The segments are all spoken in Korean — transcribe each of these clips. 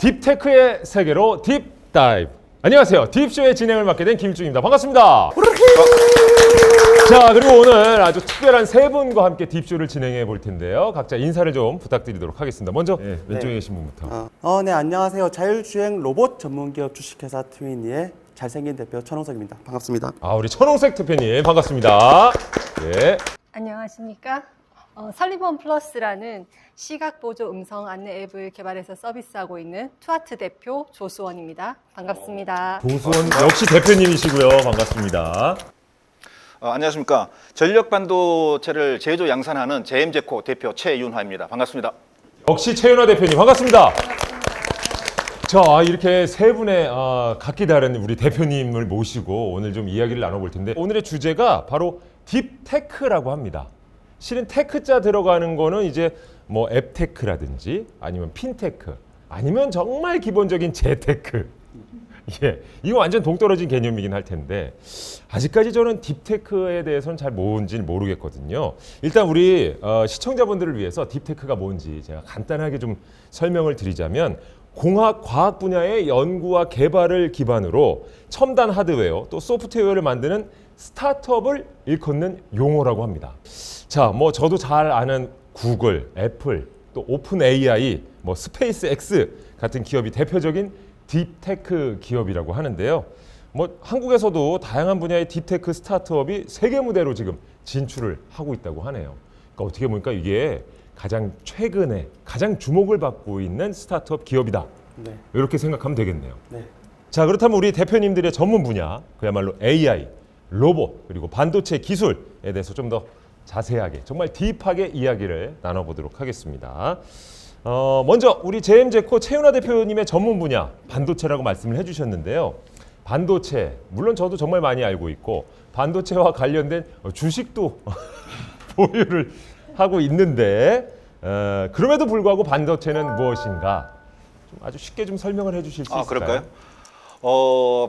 딥테크의 세계로 딥다이브. 안녕하세요. 딥쇼의 진행을 맡게 된 김일중입니다. 반갑습니다. 자, 그리고 오늘 아주 특별한 세 분과 함께 딥쇼를 진행해 볼 텐데요. 각자 인사를 좀 부탁드리도록 하겠습니다. 먼저 왼쪽에 계신 분부터. 네, 안녕하세요. 자율주행 로봇 전문기업 주식회사 트윈니의 잘생긴 대표 천홍석입니다. 반갑습니다. 우리 천홍색 대표님 반갑습니다. 예. 안녕하십니까? 설리번 플러스라는 시각보조 음성 안내 앱을 개발해서 서비스하고 있는 투아트 대표 조수원입니다. 반갑습니다. 조수원 역시 대표님이시고요. 반갑습니다. 안녕하십니까. 전력 반도체를 제조 양산하는 JM제코 대표 최윤화입니다. 반갑습니다. 역시 최윤화 대표님 반갑습니다. 자, 이렇게 세 분의 각기 다른 우리 대표님을 모시고 오늘 좀 이야기를 나눠볼 텐데, 오늘의 주제가 바로 딥테크라고 합니다. 실은 테크자 들어가는 거는 이제 뭐 앱테크라든지 아니면 핀테크 아니면 정말 기본적인 재테크. 예, 이거 완전 동떨어진 개념이긴 할 텐데 아직까지 저는 딥테크에 대해서는 잘 뭔지는 모르겠거든요. 일단 우리 시청자분들을 위해서 딥테크가 뭔지 제가 간단하게 좀 설명을 드리자면, 공학, 과학 분야의 연구와 개발을 기반으로 첨단 하드웨어 또 소프트웨어를 만드는 스타트업을 일컫는 용어라고 합니다. 자, 뭐 저도 잘 아는 구글, 애플, 또 오픈 AI, 뭐 스페이스 X 같은 기업이 대표적인 딥테크 기업이라고 하는데요. 뭐 한국에서도 다양한 분야의 딥테크 스타트업이 세계 무대로 지금 진출을 하고 있다고 하네요. 그러니까 어떻게 보니까 이게 가장 최근에 가장 주목을 받고 있는 스타트업 기업이다. 네. 이렇게 생각하면 되겠네요. 네. 자, 그렇다면 우리 대표님들의 전문 분야, 그야말로 AI, 로봇, 그리고 반도체 기술에 대해서 좀 더 자세하게, 정말 딥하게 이야기를 나눠보도록 하겠습니다. 먼저 우리 JM제코 최윤화 대표님의 전문 분야, 반도체라고 말씀을 해주셨는데요. 반도체, 물론 저도 정말 많이 알고 있고 반도체와 관련된 주식도 보유를 하고 있는데, 그럼에도 불구하고 반도체는 무엇인가 좀 아주 쉽게 좀 설명을 해주실 수 있을까요? 그럴까요?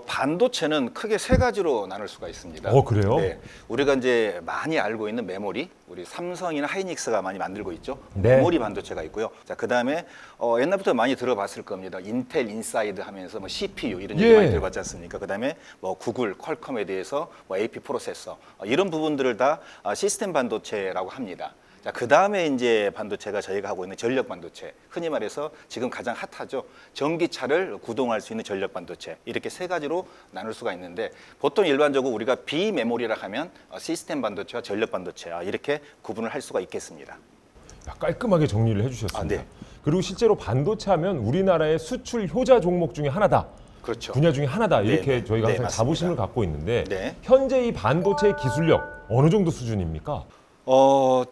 반도체는 크게 세 가지로 나눌 수가 있습니다. 그래요? 네, 우리가 이제 많이 알고 있는 메모리, 우리 삼성이나 하이닉스가 많이 만들고 있죠. 네. 메모리 반도체가 있고요. 자, 그다음에 옛날부터 많이 들어봤을 겁니다. 인텔 인사이드 하면서 뭐 CPU 이런 얘기 많이 들어봤지 않습니까? 그다음에 뭐 구글, 퀄컴에 대해서 뭐 AP 프로세서 이런 부분들을 다 시스템 반도체라고 합니다. 자, 그 다음에 이제 반도체가 저희가 하고 있는 전력 반도체, 흔히 말해서 지금 가장 핫하죠. 전기차를 구동할 수 있는 전력 반도체, 이렇게 세 가지로 나눌 수가 있는데, 보통 일반적으로 우리가 비메모리라 하면 시스템 반도체와 전력 반도체 이렇게 구분을 할 수가 있겠습니다. 깔끔하게 정리를 해주셨습니다. 네. 그리고 실제로 반도체 하면 우리나라의 수출 효자 종목 중에 하나다. 그렇죠. 분야 중에 하나다. 이렇게 네, 네. 저희가 항상 네, 맞습니다. 자부심을 갖고 있는데, 네. 현재 이 반도체의 기술력 어느 정도 수준입니까?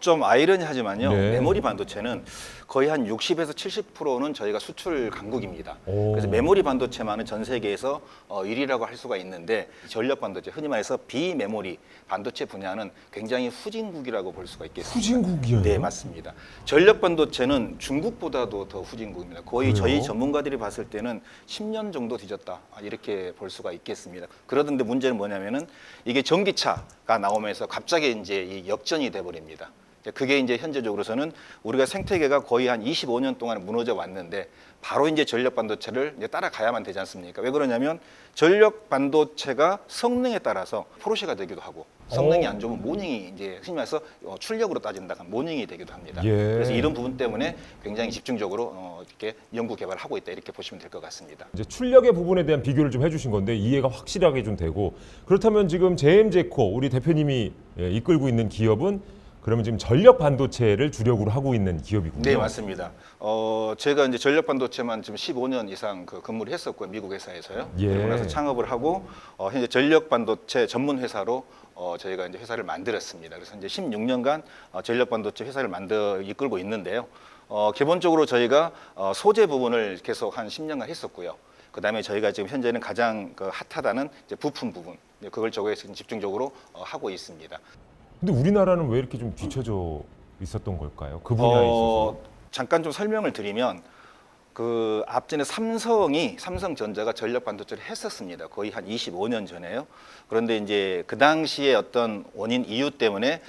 좀 아이러니하지만요. 네. 메모리 반도체는 거의 한 60에서 70%는 저희가 수출 강국입니다. 오. 그래서 메모리 반도체만은 전 세계에서 1위라고 할 수가 있는데, 전력 반도체, 흔히 말해서 비메모리 반도체 분야는 굉장히 후진국이라고 볼 수가 있겠습니다. 후진국이요? 네, 맞습니다. 전력 반도체는 중국보다도 더 후진국입니다. 거의 그래요? 저희 전문가들이 봤을 때는 10년 정도 뒤졌다, 이렇게 볼 수가 있겠습니다. 그러던데 문제는 뭐냐면은 이게 전기차가 나오면서 갑자기 이제 이 역전이 돼 버립니다. 그게 이제 현재적으로서는 우리가 생태계가 거의 한 25년 동안 무너져 왔는데, 바로 이제 전력 반도체를 이제 따라가야만 되지 않습니까? 왜 그러냐면 전력 반도체가 성능에 따라서 포르쉐가 되기도 하고, 성능이 안 좋으면 모닝이, 이제 흔히 말해서 출력으로 따진다면 모닝이 되기도 합니다. 예. 그래서 이런 부분 때문에 굉장히 집중적으로 이렇게 연구 개발을 하고 있다, 이렇게 보시면 될 것 같습니다. 이제 출력의 부분에 대한 비교를 좀 해주신 건데 이해가 확실하게 좀 되고, 그렇다면 지금 JM제코 우리 대표님이 이끌고 있는 기업은 그러면 지금 전력 반도체를 주력으로 하고 있는 기업이군요. 네, 맞습니다. 제가 이제 전력 반도체만 지금 15년 이상 근무를 했었고요, 미국 회사에서요. 예. 그러고 나서 창업을 하고 현재 전력 반도체 전문 회사로 저희가 이제 회사를 만들었습니다. 그래서 이제 16년간 전력 반도체 회사를 이끌고 있는데요. 기본적으로 저희가 소재 부분을 계속 한 10년간 했었고요. 그다음에 저희가 지금 현재는 가장 핫하다는 이제 부품 부분, 그걸 저거에서 집중적으로 하고 있습니다. 근데 우리나라는 왜 이렇게 좀 뒤처져 있었던 걸까요? 그 분야에 있어서. 잠깐 좀 설명을 드리면, 그 앞전에 삼성전자가 전력 반도체를 했었습니다. 거의 한 25년 전에요. 그런데 이제 그 당시에 어떤 원인 이유 때문에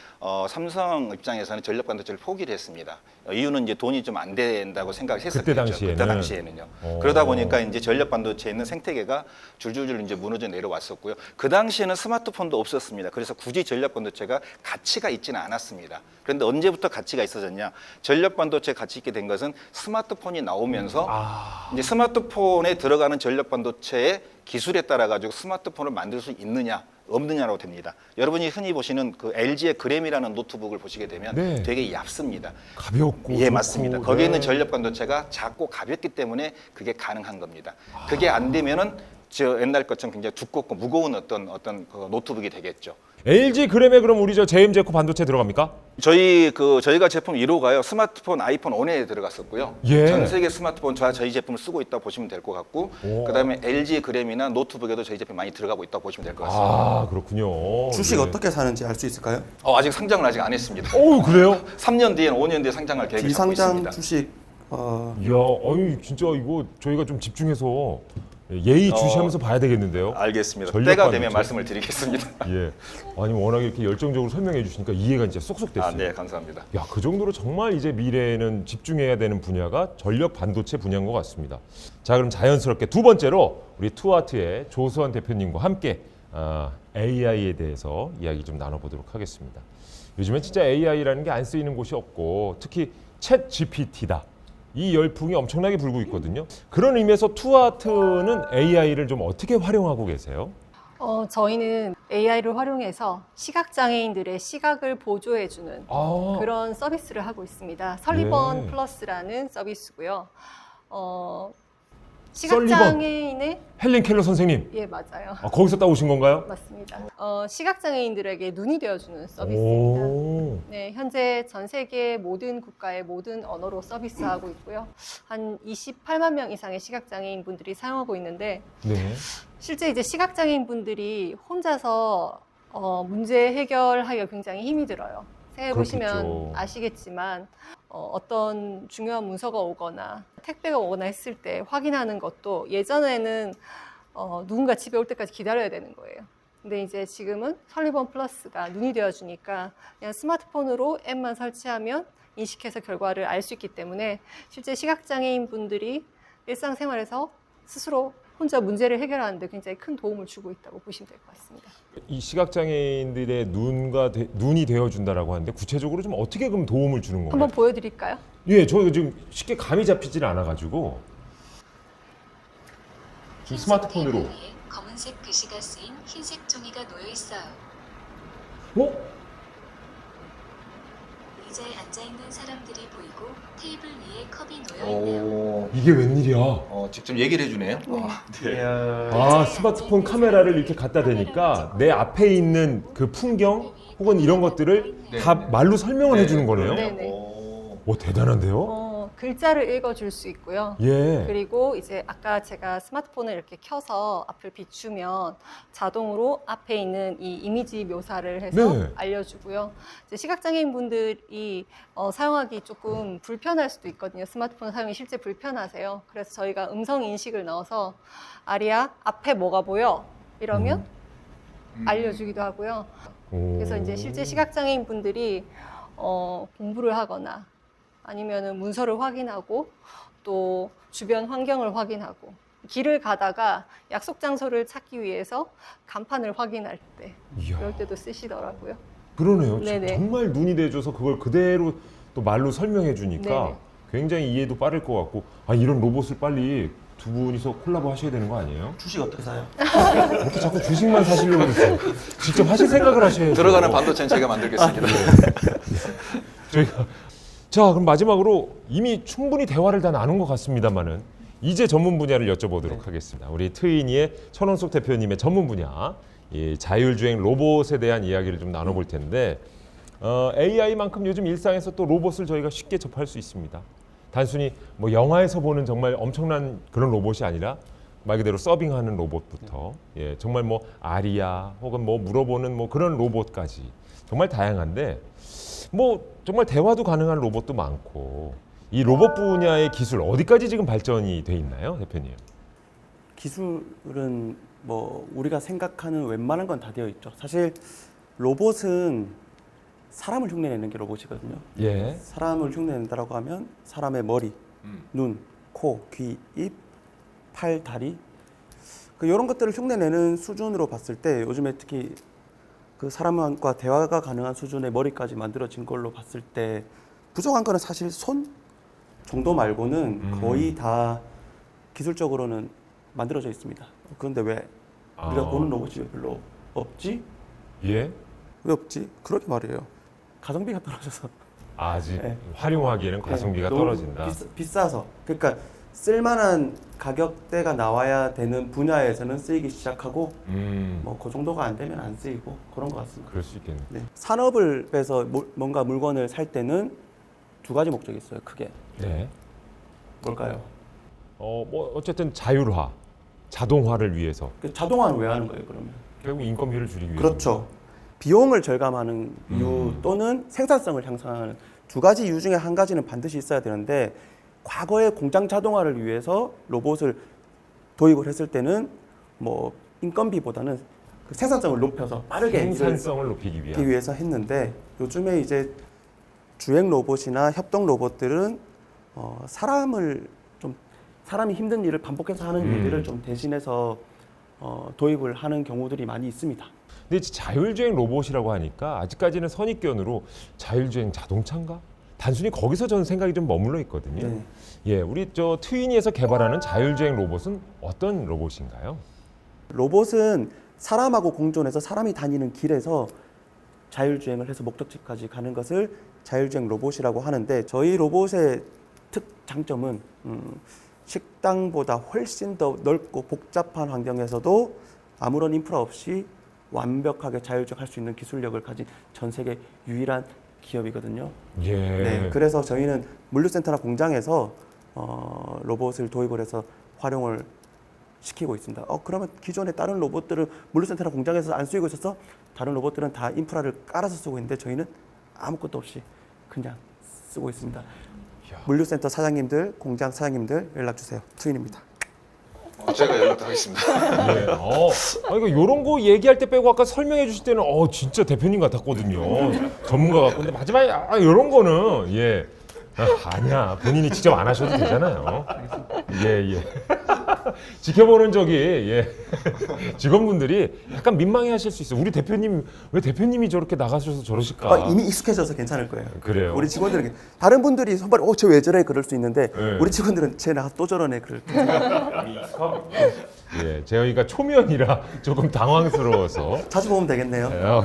삼성 입장에서는 전력 반도체를 포기를 했습니다. 이유는 이제 돈이 좀 안 된다고 생각했었죠. 그때 당시에는. 그때 당시에는요. 그러다 보니까 이제 전력 반도체에 있는 생태계가 줄줄줄 이제 무너져 내려왔었고요. 그 당시에는 스마트폰도 없었습니다. 그래서 굳이 전력 반도체가 가치가 있지는 않았습니다. 그런데 언제부터 가치가 있어졌냐? 전력 반도체 가치 있게 된 것은 스마트폰이 나오면서 이제 스마트폰에 들어가는 전력 반도체의 기술에 따라 가지고 스마트폰을 만들 수 있느냐 없느냐라고 됩니다. 여러분이 흔히 보시는 그 LG의 그램이라는 노트북을 보시게 되면 네. 되게 얇습니다. 가볍고 예, 좋고, 맞습니다. 거기에 네. 있는 전력 반도체가 작고 가볍기 때문에 그게 가능한 겁니다. 그게 안 되면은 저 옛날 것처럼 굉장히 두껍고 무거운 어떤 그 노트북이 되겠죠. LG 그램에 그럼 우리 저 JM제코 반도체 들어갑니까? 저희가 제품 1호가요. 스마트폰 아이폰 1에 들어갔었고요. 예. 전 세계 스마트폰 저희 제품을 쓰고 있다 보시면 될 것 같고, 오. 그다음에 LG 그램이나 노트북에도 저희 제품 많이 들어가고 있다 보시면 될 것 같습니다. 아 그렇군요. 주식 네. 어떻게 사는지 알 수 있을까요? 아직 상장을 아직 안 했습니다. 오 그래요? 3년 뒤엔 5년 뒤에 상장할 계획을 갖고 비상장 있습니다. 주식 이야, 어이 진짜 이거 저희가 좀 집중해서 예의 주시하면서 봐야 되겠는데요. 알겠습니다. 전력 때가 반도체. 되면 말씀을 드리겠습니다. 예. 아니 워낙에 이렇게 열정적으로 설명해 주시니까 이해가 진짜 쏙쏙 됐어요. 네, 감사합니다. 야, 그 정도로 정말 이제 미래에는 집중해야 되는 분야가 전력 반도체 분야인 것 같습니다. 자, 그럼 자연스럽게 두 번째로 우리 투아트의 조수원 대표님과 함께 AI에 대해서 이야기 좀 나눠보도록 하겠습니다. 요즘엔 진짜 AI라는 게 안 쓰이는 곳이 없고 특히 챗 GPT다. 이 열풍이 엄청나게 불고 있거든요. 그런 의미에서 투아트는 AI를 좀 어떻게 활용하고 계세요? 저희는 AI를 활용해서 시각장애인들의 시각을 보조해주는 아, 그런 서비스를 하고 있습니다. 설리번 네. 플러스라는 서비스고요. 설리번. 시각장애인의 헬렌 켈러 선생님, 예 맞아요. 거기서 따오신 건가요? 맞습니다. 시각장애인들에게 눈이 되어주는 서비스입니다. 오, 네, 현재 전 세계 모든 국가의 모든 언어로 서비스하고 있고요. 한 28만 명 이상의 시각장애인 분들이 사용하고 있는데 네. 실제 이제 시각장애인 분들이 혼자서 문제 해결하기가 굉장히 힘이 들어요. 생각해 보시면 그렇겠죠. 아시겠지만 어떤 중요한 문서가 오거나 택배가 오거나 했을 때 확인하는 것도 예전에는 누군가 집에 올 때까지 기다려야 되는 거예요. 근데 이제 지금은 설리번 플러스가 눈이 되어주니까 그냥 스마트폰으로 앱만 설치하면 인식해서 결과를 알 수 있기 때문에 실제 시각장애인 분들이 일상생활에서 스스로 혼자 문제를 해결하는데 굉장히 큰 도움을 주고 있다고 보시면 될 것 같습니다. 이 시각장애인들의 눈이 되어준다라고 하는데 구체적으로 좀 어떻게 그럼 도움을 주는 건가요? 한번 보여드릴까요? 예, 저 지금 쉽게 감이 잡히질 않아가지고 지금 스마트폰으로. 위에 검은색 글씨가 쓰인 흰색 종이가 놓여 있어요. 어? 의자에 앉아 있는 사람들이 보이고 테이블 위에 컵이 놓여 있네요. 오, 이게 웬일이야? 직접 얘기를 해주네요. 네. 아, 스마트폰 카메라를 이렇게 갖다 대니까 내 앞에 있는 그 풍경 혹은 이런 것들을 다 말로 설명을 해주는 거네요. 네. 오, 대단한데요? 글자를 읽어줄 수 있고요. 예. 그리고 이제 아까 제가 스마트폰을 이렇게 켜서 앞을 비추면 자동으로 앞에 있는 이 이미지 묘사를 해서 네. 알려주고요. 이제 시각장애인 분들이 사용하기 조금 불편할 수도 있거든요. 스마트폰 사용이 실제 불편하세요. 그래서 저희가 음성 인식을 넣어서 아리야 앞에 뭐가 보여? 이러면 알려주기도 하고요. 그래서 이제 실제 시각장애인 분들이 공부를 하거나 아니면은 문서를 확인하고 또 주변 환경을 확인하고 길을 가다가 약속 장소를 찾기 위해서 간판을 확인할 때 이야. 그럴 때도 쓰시더라고요. 그러네요. 네네. 정말 눈이 돼줘서 그걸 그대로 또 말로 설명해 주니까 네네. 굉장히 이해도 빠를 것 같고 이런 로봇을 빨리 두 분이서 콜라보 하셔야 되는 거 아니에요? 주식 어떻게 사요? 이렇게 자꾸 주식만 사시려고 그러세요. 직접 하실 생각을 하셔야죠. 들어가는 반도체는 제가 만들겠습니다. 저희가 자, 그럼 마지막으로 이미 충분히 대화를 다 나눈 것 같습니다만은 이제 전문 분야를 여쭤보도록 하겠습니다. 우리 트윈이의 천원석 대표님의 전문 분야, 이 자율주행 로봇에 대한 이야기를 좀 나눠볼 텐데 AI만큼 요즘 일상에서 또 로봇을 저희가 쉽게 접할 수 있습니다. 단순히 뭐 영화에서 보는 정말 엄청난 그런 로봇이 아니라 말 그대로 서빙하는 로봇부터 정말 뭐 아리아 혹은 뭐 물어보는 뭐 그런 로봇까지 정말 다양한데 뭐 정말 대화도 가능한 로봇도 많고 이 로봇 분야의 기술 어디까지 지금 발전이 돼 있나요, 대표님? 기술은 뭐 우리가 생각하는 웬만한 건 다 되어 있죠. 사실 로봇은 사람을 흉내내는 게 로봇이거든요. 예. 사람을 흉내낸다라고 하면 사람의 머리, 눈, 코, 귀, 입, 팔, 다리 이런 것들을 흉내내는 수준으로 봤을 때 요즘에 특히 그 사람과 대화가 가능한 수준의 머리까지 만들어진 걸로 봤을 때 부족한 거는 사실 손 정도 말고는 거의 다 기술적으로는 만들어져 있습니다. 그런데 왜 우리가 보는 로봇이 별로 없지? 예. 왜 없지? 그러게 말이에요. 가성비가 떨어져서 아직 네. 활용하기에는 가성비가 너무 떨어진다. 비싸서. 그러니까 쓸만한 가격대가 나와야 되는 분야에서는 쓰이기 시작하고 뭐 그 정도가 안 되면 안 쓰이고 그런 것 같습니다. 그럴 수 있겠네요. 네. 산업을 해서 뭔가 물건을 살 때는 두 가지 목적이 있어요. 크게. 네. 뭘까요? 뭐 어쨌든 자율화, 자동화를 위해서 그 자동화는 왜 하는 거예요, 그러면? 결국 인건비를 줄이기 위해서. 그렇죠. 비용을 절감하는 이유 또는 생산성을 향상하는 두 가지 이유 중에 한 가지는 반드시 있어야 되는데 과거에 공장 자동화를 위해서 로봇을 도입을 했을 때는 뭐 인건비보다는 그 생산성을 높여서 빠르게 생산성을 높이기 하기 위한. 위해서 했는데 요즘에 이제 주행 로봇이나 협동 로봇들은 사람이 힘든 일을 반복해서 하는 일들을 좀 대신해서 도입을 하는 경우들이 많이 있습니다. 근데 자율주행 로봇이라고 하니까 아직까지는 선입견으로 자율주행 자동차인가? 단순히 거기서 저는 생각이 좀 머물러 있거든요. 네. 예, 우리 저 트위니에서 개발하는 자율주행 로봇은 어떤 로봇인가요? 로봇은 사람하고 공존해서 사람이 다니는 길에서 자율주행을 해서 목적지까지 가는 것을 자율주행 로봇이라고 하는데 저희 로봇의 장점은 식당보다 훨씬 더 넓고 복잡한 환경에서도 아무런 인프라 없이 완벽하게 자율주행할 수 있는 기술력을 가진 전 세계 유일한 기업이거든요. 예. 네, 그래서 저희는 물류센터나 공장에서 로봇을 도입을 해서 활용을 시키고 있습니다. 그러면 기존의 다른 로봇들은 물류센터나 공장에서 안 쓰이고 있어서 다른 로봇들은 다 인프라를 깔아서 쓰고 있는데 저희는 아무것도 없이 그냥 쓰고 있습니다. 물류센터 사장님들, 공장 사장님들 연락 주세요. 트윈입니다. 제가 연락하겠습니다. 예. 이거 요런 거 얘기할 때 빼고 아까 설명해 주실 때는 진짜 대표님 같았거든요. 전문가 같고. 근데 마지막에 요런 거는 예. 아니야. 본인이 직접 안 하셔도 되잖아요. 예. 지켜보는 직원분들이 약간 민망해하실 수 있어요. 우리 대표님 왜 대표님이 저렇게 나가셔서 저러실까? 이미 익숙해져서 괜찮을 거예요. 그래요. 우리 직원들은 다른 분들이 선발이 쟤 왜 저래 그럴 수 있는데 네. 우리 직원들은 쟤 나 또 저러네 그럴 때. 예, 저희가 초면이라 조금 당황스러워서. 자주 보면 되겠네요.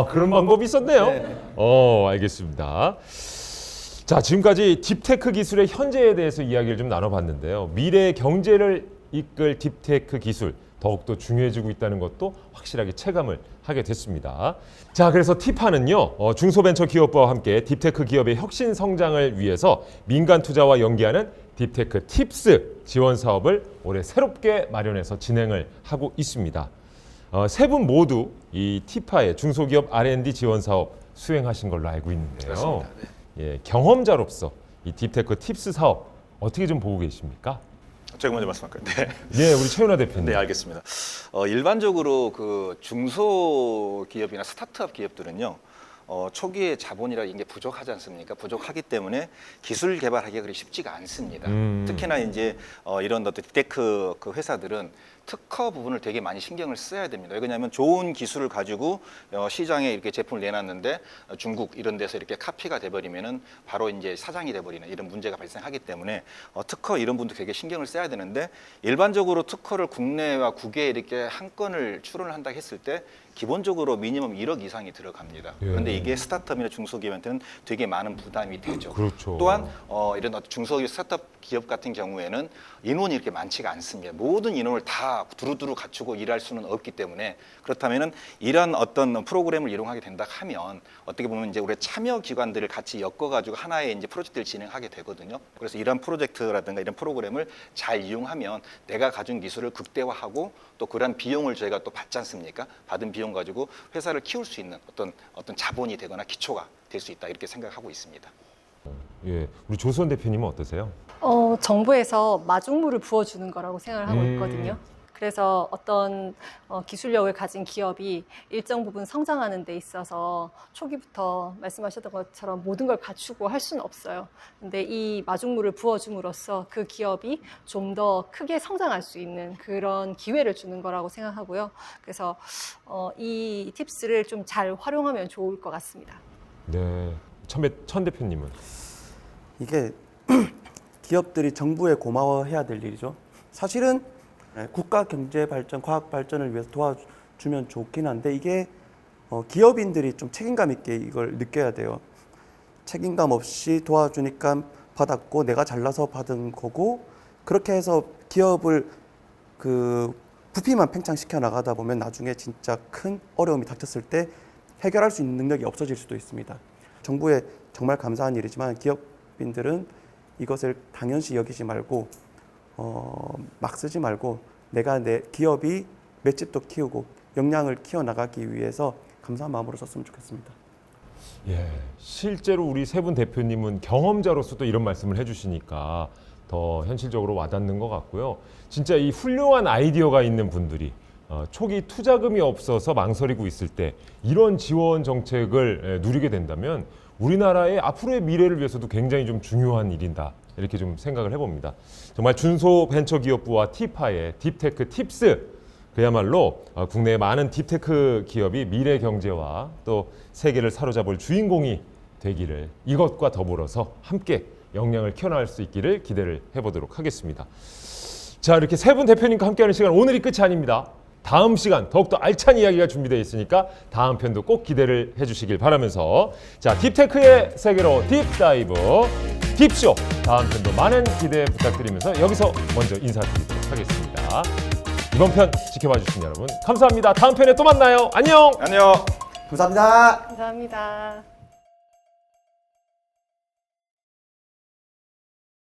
그런 방법이 있었네요. 네. 알겠습니다. 자, 지금까지 딥테크 기술의 현재에 대해서 이야기를 좀 나눠봤는데요. 미래의 경제를 이끌 딥테크 기술 더욱더 중요해지고 있다는 것도 확실하게 체감을 하게 됐습니다. 자, 그래서 티파는요, 중소벤처기업부와 함께 딥테크 기업의 혁신 성장을 위해서 민간 투자와 연계하는 딥테크 팁스 지원 사업을 올해 새롭게 마련해서 진행을 하고 있습니다. 세 분 모두 이 티파의 중소기업 R&D 지원 사업 수행하신 걸로 알고 있는데요. 그렇습니다. 네. 예, 경험자로서 이 딥테크 팁스 사업 어떻게 좀 보고 계십니까? 제가 먼저 말씀할까요? 네. 예, 우리 최윤아 대표님. 네, 알겠습니다. 일반적으로 그 중소기업이나 스타트업 기업들은요, 초기에 자본이라 이게 부족하지 않습니까? 부족하기 때문에 기술 개발하기가 그리 쉽지가 않습니다. 특히나 이제 이런 어떤 딥테크 그 회사들은 특허 부분을 되게 많이 신경을 써야 됩니다. 왜냐하면 좋은 기술을 가지고 시장에 이렇게 제품을 내놨는데 중국 이런 데서 이렇게 카피가 돼버리면은 바로 이제 사장이 돼버리는 이런 문제가 발생하기 때문에 특허 이런 분도 되게 신경을 써야 되는데 일반적으로 특허를 국내와 국외에 이렇게 한 건을 출원을 한다 했을 때 기본적으로 미니멈 1억 이상이 들어갑니다. 예. 그런데 이게 스타트업이나 중소기업한테는 되게 많은 부담이 되죠. 그렇죠. 또한 이런 중소기업 스타트업 기업 같은 경우에는 인원이 이렇게 많지가 않습니다. 모든 인원을 다 두루두루 갖추고 일할 수는 없기 때문에 그렇다면은 이런 어떤 프로그램을 이용하게 된다 하면 어떻게 보면 이제 우리 참여 기관들을 같이 엮어가지고 하나의 이제 프로젝트를 진행하게 되거든요. 그래서 이런 프로젝트라든가 이런 프로그램을 잘 이용하면 내가 가진 기술을 극대화하고 또 그런 비용을 저희가 또 받지 않습니까? 받은 비용 가지고 회사를 키울 수 있는 어떤 자본이 되거나 기초가 될 수 있다 이렇게 생각하고 있습니다. 예, 우리 조수원 대표님은 어떠세요? 정부에서 마중물을 부어주는 거라고 생각을 하고 있거든요. 그래서 어떤 기술력을 가진 기업이 일정 부분 성장하는 데 있어서 초기부터 말씀하셨던 것처럼 모든 걸 갖추고 할 수는 없어요. 근데 이 마중물을 부어줌으로써 그 기업이 좀 더 크게 성장할 수 있는 그런 기회를 주는 거라고 생각하고요. 그래서 이 팁스를 좀 잘 활용하면 좋을 것 같습니다. 네, 천 대표님은? 이게 기업들이 정부에 고마워해야 될 일이죠. 사실은 국가 경제 발전, 과학 발전을 위해서 도와주면 좋긴 한데 이게 기업인들이 좀 책임감 있게 이걸 느껴야 돼요. 책임감 없이 도와주니까 받았고 내가 잘나서 받은 거고 그렇게 해서 기업을 부피만 팽창시켜 나가다 보면 나중에 진짜 큰 어려움이 닥쳤을 때 해결할 수 있는 능력이 없어질 수도 있습니다. 정부에 정말 감사한 일이지만 기업인들은 이것을 당연시 여기지 말고 막 쓰지 말고 내가 내 기업이 맷집도 키우고 역량을 키워나가기 위해서 감사한 마음으로 썼으면 좋겠습니다. 예, 실제로 우리 세 분 대표님은 경험자로서 또 이런 말씀을 해주시니까 더 현실적으로 와닿는 것 같고요. 진짜 이 훌륭한 아이디어가 있는 분들이 초기 투자금이 없어서 망설이고 있을 때 이런 지원 정책을 누리게 된다면 우리나라의 앞으로의 미래를 위해서도 굉장히 좀 중요한 일이다. 이렇게 좀 생각을 해봅니다. 정말 중소벤처기업부와 티파의 딥테크 팁스 그야말로 국내의 많은 딥테크 기업이 미래 경제와 또 세계를 사로잡을 주인공이 되기를 이것과 더불어서 함께 역량을 키워나갈 수 있기를 기대를 해보도록 하겠습니다. 자, 이렇게 세 분 대표님과 함께하는 시간 오늘이 끝이 아닙니다. 다음 시간 더욱더 알찬 이야기가 준비되어 있으니까 다음 편도 꼭 기대를 해주시길 바라면서 자, 딥테크의 세계로 딥다이브 딥쇼 다음 편도 많은 기대 부탁드리면서 여기서 먼저 인사드리도록 하겠습니다. 이번 편 지켜봐 주신 여러분 감사합니다. 다음 편에 또 만나요. 안녕. 안녕. 감사합니다. 감사합니다.